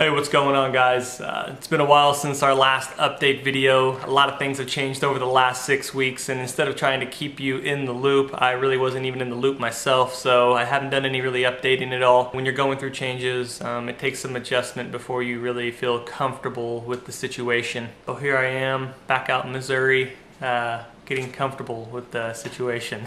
Hey, what's going on, guys? It's been a while since our last update video. A lot of things have changed over the last 6 weeks, and instead of trying to keep you in the loop, I really wasn't even in the loop myself, so I haven't done any really updating at all. When you're going through changes, it takes some adjustment before you really feel comfortable with the situation. So here I am, back out in Missouri, getting comfortable with the situation.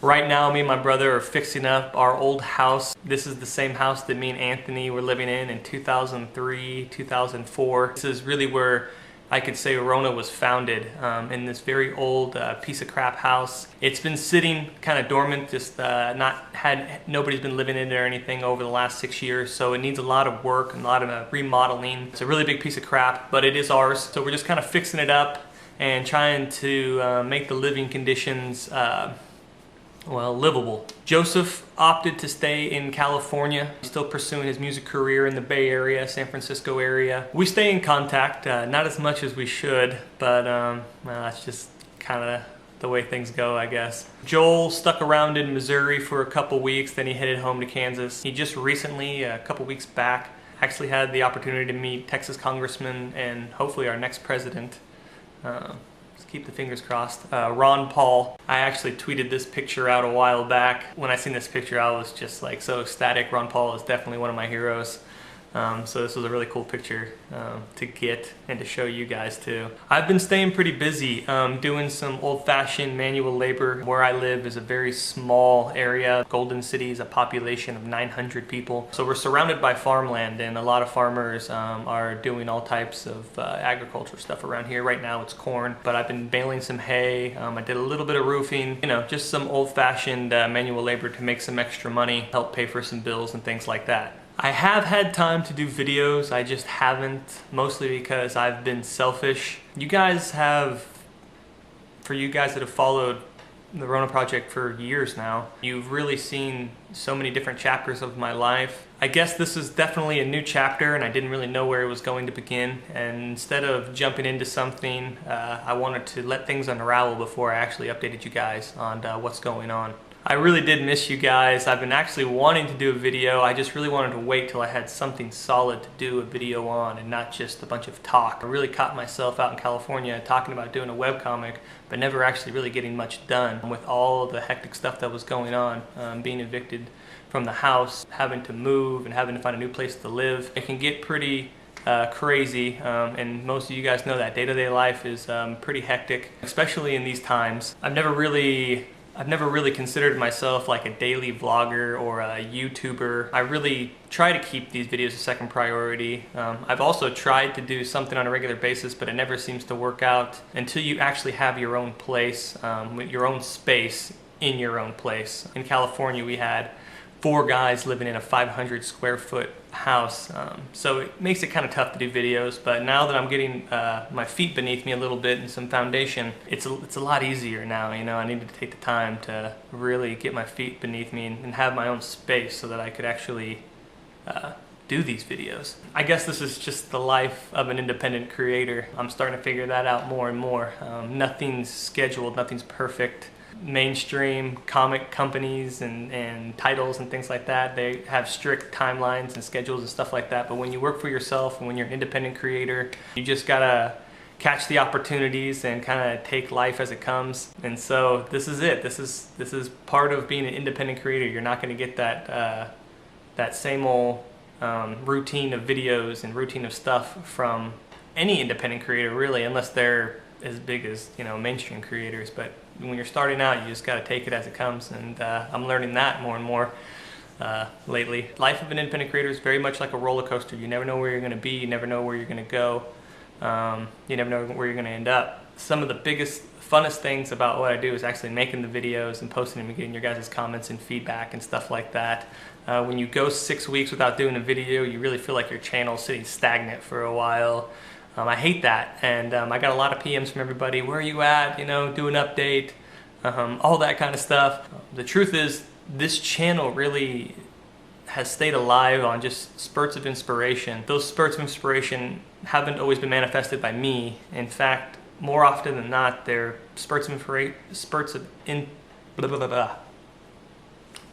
Right now, me and my brother are fixing up our old house. This is the same house that me and Anthony were living in 2003, 2004. This is really where I could say Rona was founded, in this very old piece of crap house. It's been sitting kind of dormant, just nobody's been living in it or anything over the last 6 years, so it needs a lot of work and a lot of remodeling. It's a really big piece of crap, but it is ours, so we're just kind of fixing it up and trying to make the living conditions well, livable. Joseph opted to stay in California. He's still pursuing his music career in the Bay Area, San Francisco area. We stay in contact, not as much as we should, but well, that's just kind of the way things go, I guess. Joel stuck around in Missouri for a couple weeks, then he headed home to Kansas. He just recently, a couple weeks back, actually had the opportunity to meet Texas Congressman and hopefully our next president. Keep the fingers crossed. Ron Paul. I actually tweeted this picture out a while back. When I seen this picture, I was just like so ecstatic. Ron Paul is definitely one of my heroes. So this was a really cool picture to get and to show you guys too. I've been staying pretty busy doing some old-fashioned manual labor. Where I live is a very small area. Golden City is a population of 900 people. So we're surrounded by farmland, and a lot of farmers are doing all types of agricultural stuff around here. Right now it's corn, but I've been baling some hay. I did a little bit of roofing, you know, just some old-fashioned manual labor to make some extra money, help pay for some bills and things like that. I have had time to do videos, I just haven't, mostly because I've been selfish. For you guys that have followed the Rona Project for years now, you've really seen so many different chapters of my life. I guess this is definitely a new chapter, and I didn't really know where it was going to begin. And instead of jumping into something, I wanted to let things unravel before I actually updated you guys on what's going on. I really did miss you guys. I've been actually wanting to do a video. I just really wanted to wait till I had something solid to do a video on and not just a bunch of talk. I really caught myself out in California talking about doing a webcomic, but never actually really getting much done with all the hectic stuff that was going on, being evicted from the house, having to move and having to find a new place to live. It can get pretty crazy, and most of you guys know that day-to-day life is pretty hectic, especially in these times. I've never really considered myself like a daily vlogger or a YouTuber. I really try to keep these videos a second priority. I've also tried to do something on a regular basis, but it never seems to work out until you actually have your own place, with your own space in your own place. In California, we had 4 guys living in a 500 square foot house, so it makes it kind of tough to do videos. But now that I'm getting my feet beneath me a little bit and some foundation, it's a lot easier now. You know, I needed to take the time to really get my feet beneath me and have my own space so that I could actually do these videos. I guess this is just the life of an independent creator. I'm starting to figure that out more and more. Nothing's scheduled, nothing's perfect. Mainstream comic companies and titles and things like that, they have strict timelines and schedules and stuff like that, but when you work for yourself and when you're an independent creator, you just gotta catch the opportunities and kind of take life as it comes. And so this is it. This is part of being an independent creator. You're not going to get that same old routine of videos and routine of stuff from any independent creator, really, unless they're as big as, you know, mainstream creators. But when you're starting out, you just got to take it as it comes, and I'm learning that more and more lately. Life of an independent creator is very much like a roller coaster. You never know where you're going to be, you never know where you're going to go, you never know where you're going to end up. Some of the biggest, funnest things about what I do is actually making the videos and posting them and getting your guys' comments and feedback and stuff like that. When you go 6 weeks without doing a video, you really feel like your channel's sitting stagnant for a while. I hate that, and I got a lot of PMs from everybody. Where are you at? You know, do an update, all that kind of stuff. The truth is, this channel really has stayed alive on just spurts of inspiration. Those spurts of inspiration haven't always been manifested by me. In fact, more often than not, they're spurts of Why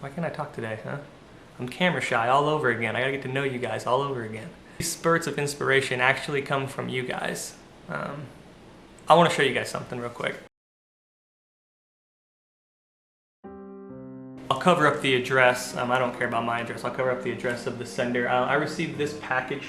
can't I talk today, huh? I'm camera shy all over again. I gotta get to know you guys all over again. These spurts of inspiration actually come from you guys. I want to show you guys something real quick. I'll cover up the address. I don't care about my address. I'll cover up the address of the sender. I received this package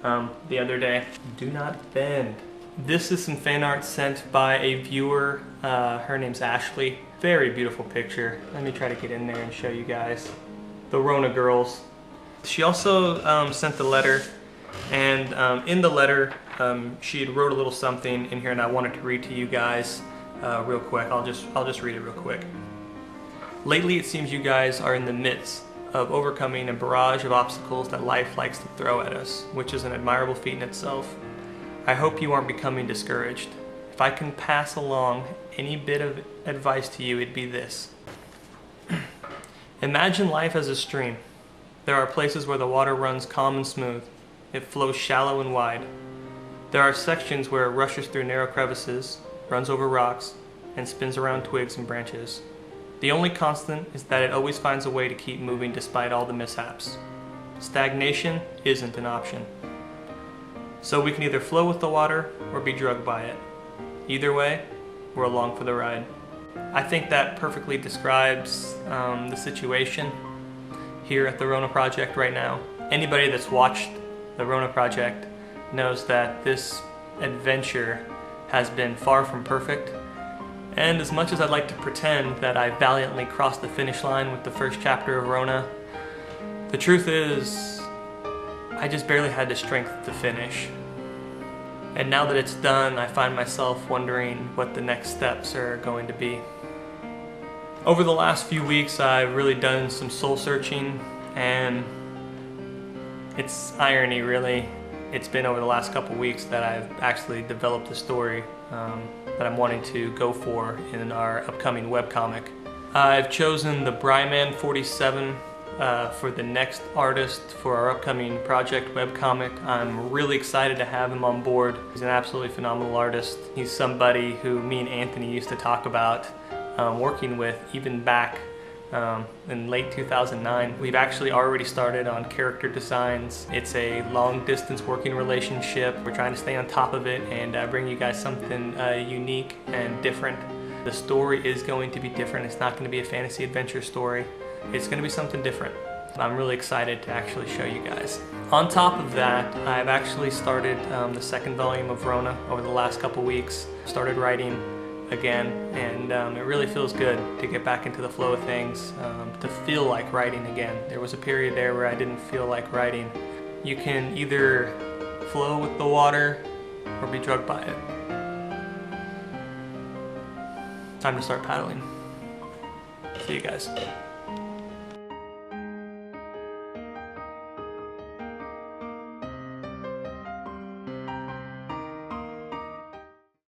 the other day. Do not bend. This is some fan art sent by a viewer. Her name's Ashley. Very beautiful picture. Let me try to get in there and show you guys. The Rona girls. She also sent the letter, and in the letter she had wrote a little something in here, and I wanted to read to you guys real quick. I'll just read it real quick. Lately it seems you guys are in the midst of overcoming a barrage of obstacles that life likes to throw at us, which is an admirable feat in itself. I hope you aren't becoming discouraged. If I can pass along any bit of advice to you, it'd be this. Imagine life as a stream. There are places where the water runs calm and smooth. It flows shallow and wide. There are sections where it rushes through narrow crevices, runs over rocks, and spins around twigs and branches. The only constant is that it always finds a way to keep moving despite all the mishaps. Stagnation isn't an option. So we can either flow with the water or be drugged by it. Either way, we're along for the ride. I think that perfectly describes the situation here at the Rona Project right now. Anybody that's watched the Rona Project knows that this adventure has been far from perfect. And as much as I'd like to pretend that I valiantly crossed the finish line with the first chapter of Rona, the truth is, I just barely had the strength to finish. And now that it's done, I find myself wondering what the next steps are going to be. Over the last few weeks, I've really done some soul searching, and it's irony really. It's been over the last couple weeks that I've actually developed the story that I'm wanting to go for in our upcoming webcomic. I've chosen the Bryman 47 for the next artist for our upcoming project webcomic. I'm really excited to have him on board. He's an absolutely phenomenal artist. He's somebody who me and Anthony used to talk about working with even back in late 2009. We've actually already started on character designs. It's a long distance working relationship. We're trying to stay on top of it and bring you guys something unique and different. The story is going to be different. It's not going to be a fantasy adventure story. It's going to be something different. I'm really excited to actually show you guys. On top of that, I've actually started the second volume of Rona over the last couple weeks. Started writing again, and it really feels good to get back into the flow of things, to feel like writing again. There was a period there where I didn't feel like writing. You can either flow with the water or be drugged by it. Time to start paddling. See you guys.